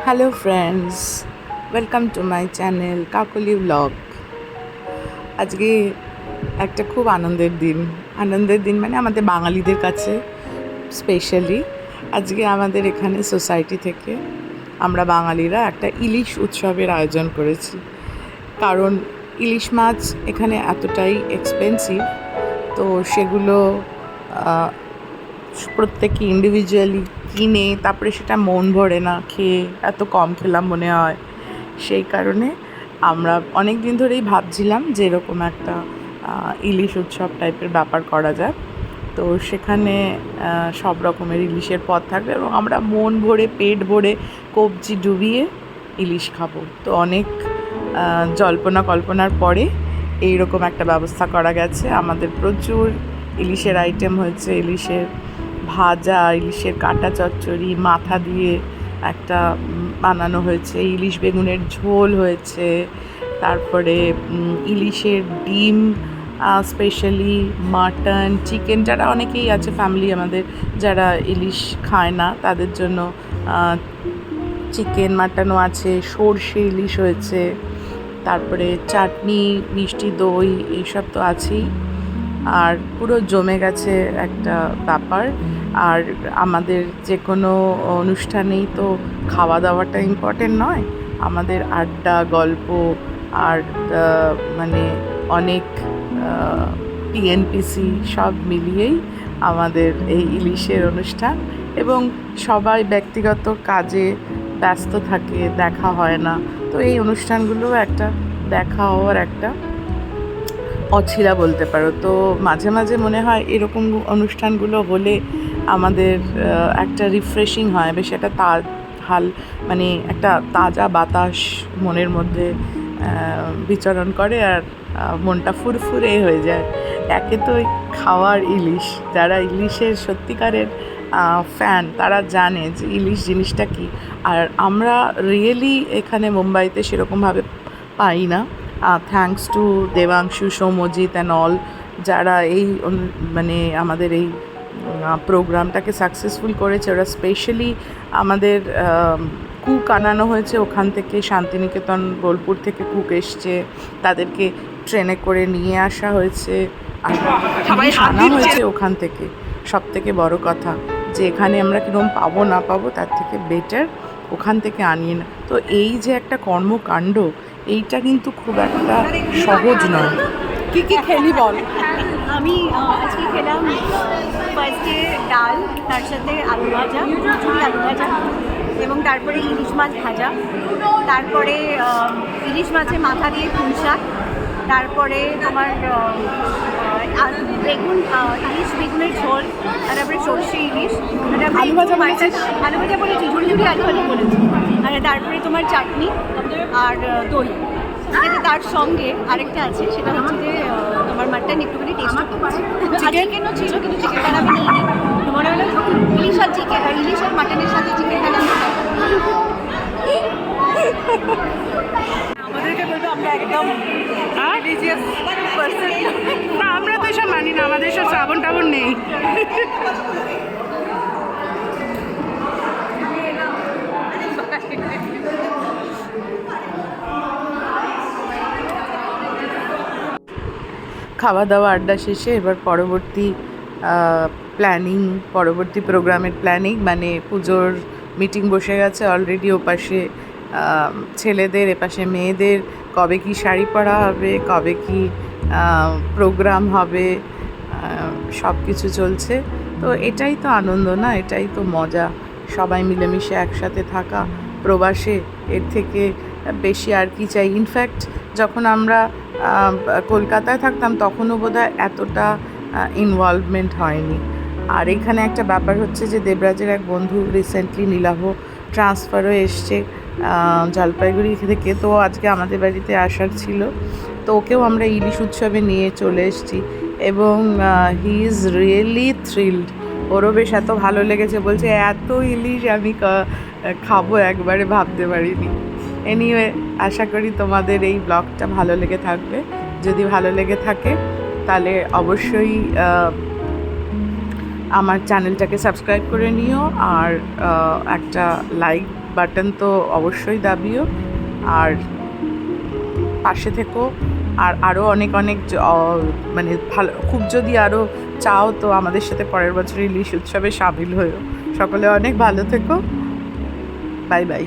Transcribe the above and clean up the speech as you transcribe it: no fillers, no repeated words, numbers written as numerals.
Hello friends, welcome to my channel Kakoli blog. আজকে একটা খুব আনন্দের দিন মানে আমাদের বাঙালিদের কাছে স্পেশালি। আজকে আমাদের এখানে সোসাইটি থেকে আমরা বাঙালিরা একটা ইলিশ উৎসবের আয়োজন করেছি। কারণ ইলিশ মাছ এখানে এতটাই এক্সপেন্সিভ, তো সেগুলো আহ, প্রত্যেকে ইন্ডিভিজুয়ালি কিনে তারপরে সেটা মন ভরে না খেয়ে, এত কম খেলাম মনে হয়। সেই কারণে আমরা অনেক দিন ধরেই ভাবছিলাম যে এরকম একটা ইলিশ উৎসব টাইপের ব্যাপার করা যায়। তো সেখানে সব রকমের ইলিশের পদ থাকবে এবং আমরা মন ভরে পেট ভরে কবজি ডুবিয়ে ইলিশ খাবো। তো অনেক জল্পনা কল্পনার পরে এইরকম একটা ব্যবস্থা করা গেছে। আমাদের প্রচুর ইলিশের আইটেম হয়েছে, ইলিশের ভাজা, ইলিশের কাটা চচ্চড়ি, মাথা দিয়ে একটা বানানো হয়েছে, ইলিশ বেগুনের ঝোল হয়েছে, তারপরে ইলিশের ডিম, স্পেশালি মাটন, চিকেন, যারা অনেকেই আছে ফ্যামিলি আমাদের যারা ইলিশ খায় না তাদের জন্য চিকেন মাটনও আছে, সর্ষে ইলিশ হয়েছে, তারপরে চাটনি, মিষ্টি দই, এইসব তো আছেই। আর পুরো জমে গেছে একটা ব্যাপার। আর আমাদের যে কোনো অনুষ্ঠানেই তো খাওয়া দাওয়াটা ইম্পর্টেন্ট নয়, আমাদের আড্ডা, গল্প আর মানে অনেক টিএনপিসি সব মিলিয়েই আমাদের এই ইলিশের অনুষ্ঠান। এবং সবাই ব্যক্তিগত কাজে ব্যস্ত থাকে, দেখা হয় না। তো এই অনুষ্ঠানগুলো একটা দেখা হওয়ার একটা অছিলা বলতে পারো। তো মাঝে মাঝে মনে হয় এরকম অনুষ্ঠানগুলো হলে আমাদের একটা রিফ্রেশিং হয়, বেশ একটা হাল মানে একটা তাজা বাতাস মনের মধ্যে বিচরণ করে, আর মনটা ফুরফুরে হয়ে যায়। একে তো ওই খাওয়ার ইলিশ, যারা ইলিশের সত্যিকারের ফ্যান তারা জানে যে ইলিশ জিনিসটা কী। আর আমরা রিয়েলি এখানে মুম্বাইতে সেরকমভাবে পাই না। Thanks to Debangshu, Soumyajit and all, যারা এই মানে আমাদের এই প্রোগ্রামটাকে সাকসেসফুল করেছে। ওরা স্পেশালি আমাদের কুক আনানো হয়েছে ওখান থেকে, শান্তিনিকেতন বোলপুর থেকে কুক এসছে, তাদেরকে ট্রেনে করে নিয়ে আসা হয়েছে, আর ইলিশ আনা হয়েছে ওখান থেকে। সব থেকে বড় কথা যে এখানে আমরা কীরকম পাবো না পাবো তার থেকে বেটার ওখান থেকে আনিয়ে না। তো এই যে একটা কর্মকাণ্ড, এইটা কিন্তু খুব একটা সহজ নয়। কি কি খেলি বল? আমি আজকে খেলাম ফার্স্টে ডাল, তার সাথে আলু ভাজা, খিচুড়ি আলু ভাজা, এবং তারপরে ইলিশ মাছ ভাজা, তারপরে ইলিশ মাছের মাথা দিয়ে পুঁই শাক, তারপরে তোমার বেগুন, ইলিশ বেগুনের ঝোল, আর তারপরে সর্ষে ইলিশ, আলু ভাজা আলু ভাজা বলেছি, ঝুড়ি ঝুড়ি আলু ভাজা বলেছি, আর তারপরে তোমার চাটনি আর দই। কিন্তু তার সঙ্গে আরেকটা আছে, সেটা হচ্ছে যে তোমার মাটন একটুখানি টেস্ট করছি। চিকেনও ছিল কিন্তু চিকেনটা আমি নিইনি, মনে হলো ইলিশ আর চিকেন, ইলিশ আর মাটনের সাথে চিকেনটা না আমাদেরকে বলবো আমরা একদম রিলিজিয়াস পার্সন না, আমরা তো এসব মানি না, আমাদের সব শ্রাবণ টাবণ নেই। খাওয়া দাওয়া আড্ডা শেষে এবার পরবর্তী প্রোগ্রামের প্ল্যানিং, মানে পুজোর মিটিং বসে গেছে অলরেডি। ওপাশে ছেলেদের, এপাশে মেয়েদের কবে কি শাড়ি পরা হবে, কবে কি প্রোগ্রাম হবে, সব কিছু চলছে। তো এটাই তো আনন্দ না, এটাই তো মজা, সবাই মিলেমিশে একসাথে থাকা। প্রবাসে এর থেকে বেশি আর কি চাই? ইনফ্যাক্ট যখন আমরা কলকাতায় থাকতাম তখনও বোধহয় এতটা ইনভলভমেন্ট হয়নি। আর এখানে একটা ব্যাপার হচ্ছে যে দেবরাজের এক বন্ধু রিসেন্টলি নীলাভ ট্রান্সফারও এসছে জলপাইগুড়ি থেকে, তো আজকে আমাদের বাড়িতে আসার ছিল। তো ওকেও আমরা ইলিশ উৎসবে নিয়ে চলে এসেছি এবং হি ইজ রিয়েলি থ্রিলড। ওরও বেশ এত ভালো লেগেছে, বলছে এত ইলিশ আমি খাবো একবারে, ভাবতে পারিনি। এনিওয়ে, আশা করি তোমাদের এই ব্লগটা ভালো লেগে থাকবে। যদি ভালো লেগে থাকে তাহলে অবশ্যই আমার চ্যানেলটাকে সাবস্ক্রাইব করে নিও, আর একটা লাইক বাটন তো অবশ্যই দাবিও, আর পাশে থেকো। আর আরও অনেক অনেক মানে ভালো খুব যদি আরও চাও তো আমাদের সাথে পরের বছর ইলিশ উৎসবে সামিল হয়েও। সকলে অনেক ভালো থেকো। Bye bye.